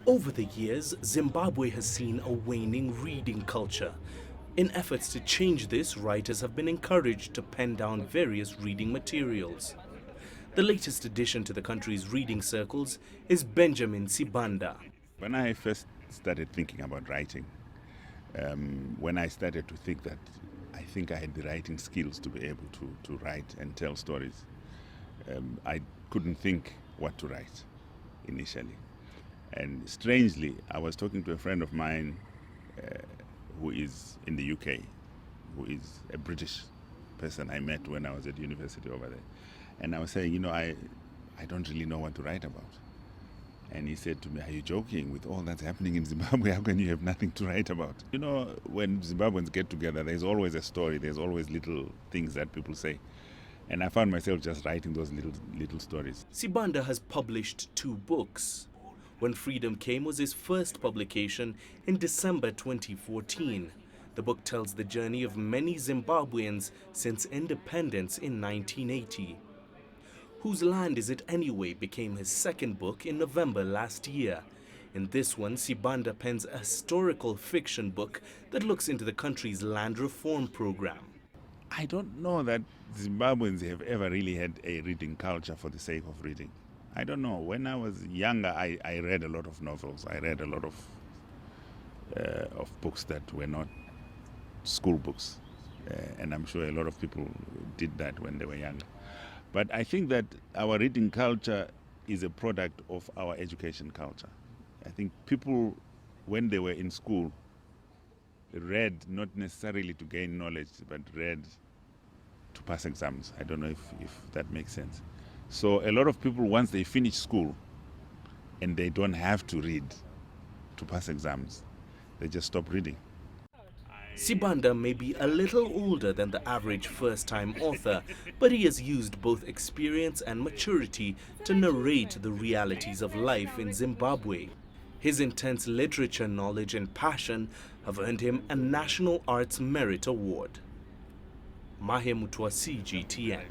Over the years, Zimbabwe has seen a waning reading culture. In efforts to change this, writers have been encouraged to pen down various reading materials. The latest addition to the country's reading circles is Benjamin Sibanda. When I first started thinking about writing, when I started to think that I think I had the writing skills to be able to write and tell stories, I couldn't think what to write initially. And strangely, I was talking to a friend of mine who is in the UK, who is a British person I met when I was at university over there. And I was saying, I don't really know what to write about. And he said to me, are you joking? With all that's happening in Zimbabwe, how can you have nothing to write about? When Zimbabweans get together, there's always a story, there's always little things that people say. And I found myself just writing those little stories. Sibanda has published 2 books. When Freedom Came was his first publication in December 2014. The book tells the journey of many Zimbabweans since independence in 1980. Whose Land Is It Anyway became his second book in November last year. In this one, Sibanda pens a historical fiction book that looks into the country's land reform program. I don't know that Zimbabweans have ever really had a reading culture for the sake of reading. I don't know. When I was younger, I read a lot of novels. I read a lot of books that were not school books. And I'm sure a lot of people did that when they were younger. But I think that our reading culture is a product of our education culture. I think people, when they were in school, read not necessarily to gain knowledge, but read to pass exams. I don't know if that makes sense. So a lot of people, once they finish school and they don't have to read to pass exams, they just stop reading. Sibanda may be a little older than the average first-time author, but he has used both experience and maturity to narrate the realities of life in Zimbabwe. His intense literature knowledge and passion have earned him a National Arts Merit Award. Mahemutwa, CGTN.